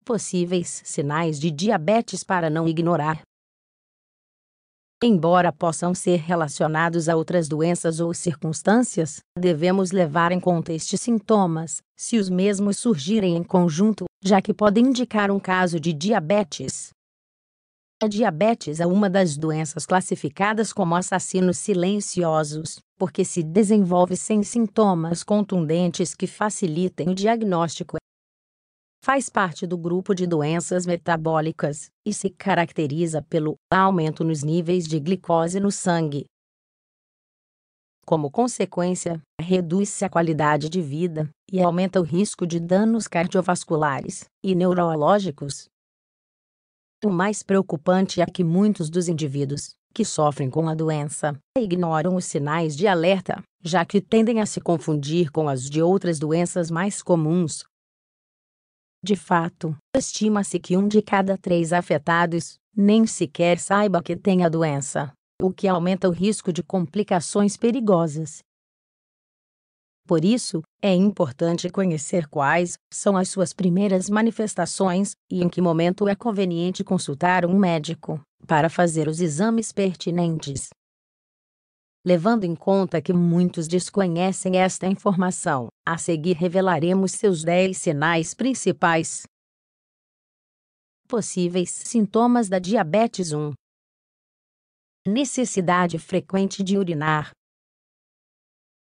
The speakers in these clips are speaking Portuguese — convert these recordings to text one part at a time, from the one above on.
Possíveis sinais de diabetes para não ignorar. Embora possam ser relacionados a outras doenças ou circunstâncias, devemos levar em conta estes sintomas, se os mesmos surgirem em conjunto, já que podem indicar um caso de diabetes. A diabetes é uma das doenças classificadas como assassinos silenciosos, porque se desenvolve sem sintomas contundentes que facilitem o diagnóstico. Faz parte do grupo de doenças metabólicas e se caracteriza pelo aumento nos níveis de glicose no sangue. Como consequência, reduz-se a qualidade de vida e aumenta o risco de danos cardiovasculares e neurológicos. O mais preocupante é que muitos dos indivíduos que sofrem com a doença ignoram os sinais de alerta, já que tendem a se confundir com as de outras doenças mais comuns. De fato, estima-se que 1 de cada 3 afetados nem sequer saiba que tem a doença, o que aumenta o risco de complicações perigosas. Por isso, é importante conhecer quais são as suas primeiras manifestações e em que momento é conveniente consultar um médico para fazer os exames pertinentes. Levando em conta que muitos desconhecem esta informação, a seguir revelaremos seus 10 sinais principais. Possíveis sintomas da diabetes 1. Necessidade frequente de urinar.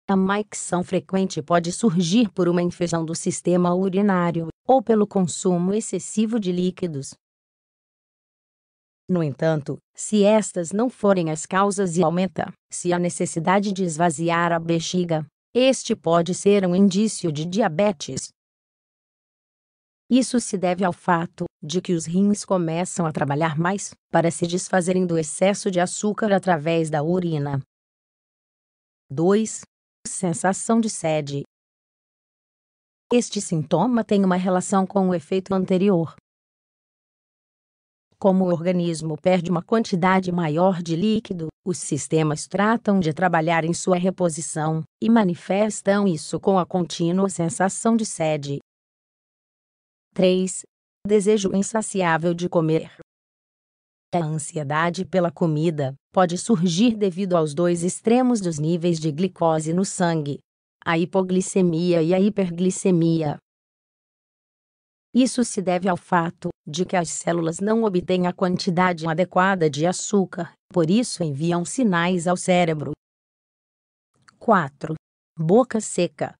A micção frequente pode surgir por uma infecção do sistema urinário ou pelo consumo excessivo de líquidos. No entanto, se estas não forem as causas e aumenta-se a necessidade de esvaziar a bexiga, este pode ser um indício de diabetes. Isso se deve ao fato de que os rins começam a trabalhar mais para se desfazerem do excesso de açúcar através da urina. 2. Sensação de sede. Este sintoma tem uma relação com o efeito anterior. Como o organismo perde uma quantidade maior de líquido, os sistemas tratam de trabalhar em sua reposição e manifestam isso com a contínua sensação de sede. 3. Desejo insaciável de comer. A ansiedade pela comida pode surgir devido aos dois extremos dos níveis de glicose no sangue, a hipoglicemia e a hiperglicemia. Isso se deve ao fato de que as células não obtêm a quantidade adequada de açúcar, por isso enviam sinais ao cérebro. 4. Boca seca.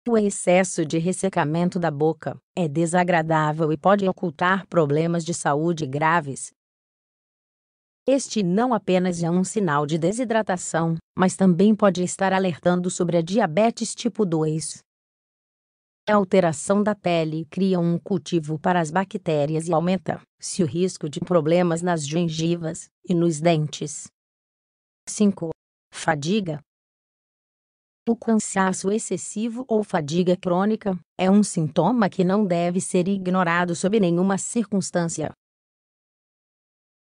O excesso de ressecamento da boca é desagradável e pode ocultar problemas de saúde graves. Este não apenas é um sinal de desidratação, mas também pode estar alertando sobre a diabetes tipo 2. A alteração da pele cria um cultivo para as bactérias e aumenta-se o risco de problemas nas gengivas e nos dentes. 5. Fadiga. O cansaço excessivo ou fadiga crônica é um sintoma que não deve ser ignorado sob nenhuma circunstância.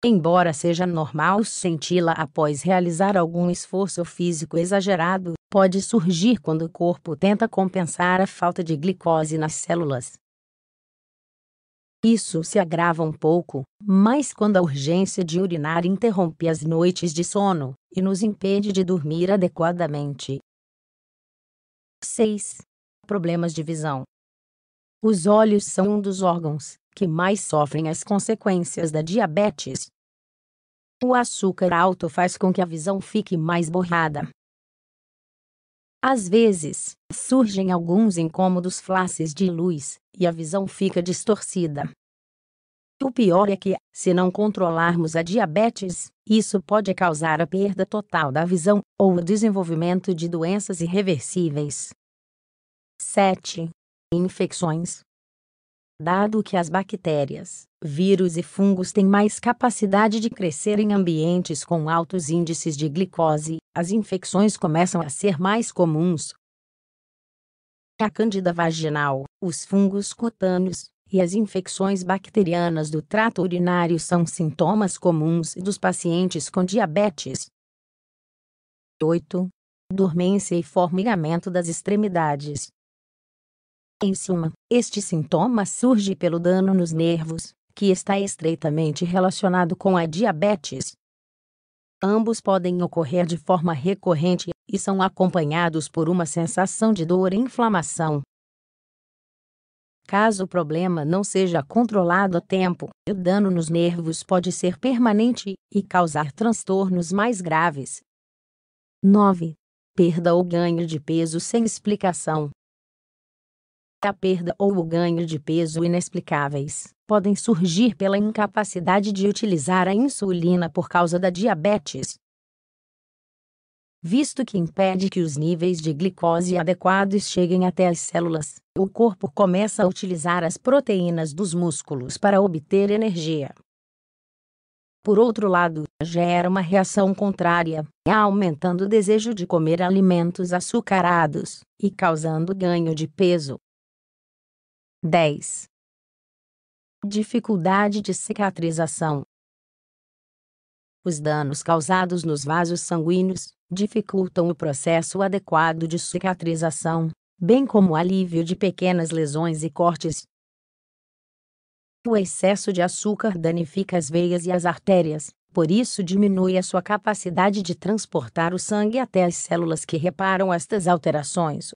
Embora seja normal senti-la após realizar algum esforço físico exagerado, pode surgir quando o corpo tenta compensar a falta de glicose nas células. Isso se agrava um pouco, mais quando a urgência de urinar interrompe as noites de sono e nos impede de dormir adequadamente. 6. Problemas de visão. Os olhos são um dos órgãos que mais sofrem as consequências da diabetes. O açúcar alto faz com que a visão fique mais borrada. Às vezes, surgem alguns incômodos flashes de luz, e a visão fica distorcida. O pior é que, se não controlarmos a diabetes, isso pode causar a perda total da visão, ou o desenvolvimento de doenças irreversíveis. 7. Infecções. Dado que as bactérias, vírus e fungos têm mais capacidade de crescer em ambientes com altos índices de glicose, as infecções começam a ser mais comuns. A cândida vaginal, os fungos cutâneos e as infecções bacterianas do trato urinário são sintomas comuns dos pacientes com diabetes. 8. Dormência e formigamento das extremidades. Em suma, este sintoma surge pelo dano nos nervos, que está estreitamente relacionado com a diabetes. Ambos podem ocorrer de forma recorrente e são acompanhados por uma sensação de dor e inflamação. Caso o problema não seja controlado a tempo, o dano nos nervos pode ser permanente e causar transtornos mais graves. 9. Perda ou ganho de peso sem explicação. A perda ou o ganho de peso inexplicáveis podem surgir pela incapacidade de utilizar a insulina por causa da diabetes, visto que impede que os níveis de glicose adequados cheguem até as células. O corpo começa a utilizar as proteínas dos músculos para obter energia. Por outro lado, gera uma reação contrária, aumentando o desejo de comer alimentos açucarados e causando ganho de peso. 10. Dificuldade de cicatrização. Os danos causados nos vasos sanguíneos dificultam o processo adequado de cicatrização, bem como o alívio de pequenas lesões e cortes. O excesso de açúcar danifica as veias e as artérias, por isso diminui a sua capacidade de transportar o sangue até as células que reparam estas alterações.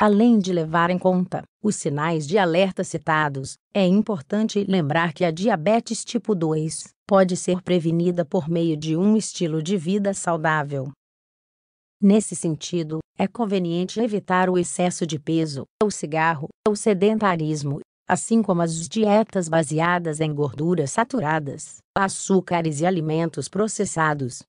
Além de levar em conta os sinais de alerta citados, é importante lembrar que a diabetes tipo 2 pode ser prevenida por meio de um estilo de vida saudável. Nesse sentido, é conveniente evitar o excesso de peso, o cigarro, o sedentarismo, assim como as dietas baseadas em gorduras saturadas, açúcares e alimentos processados.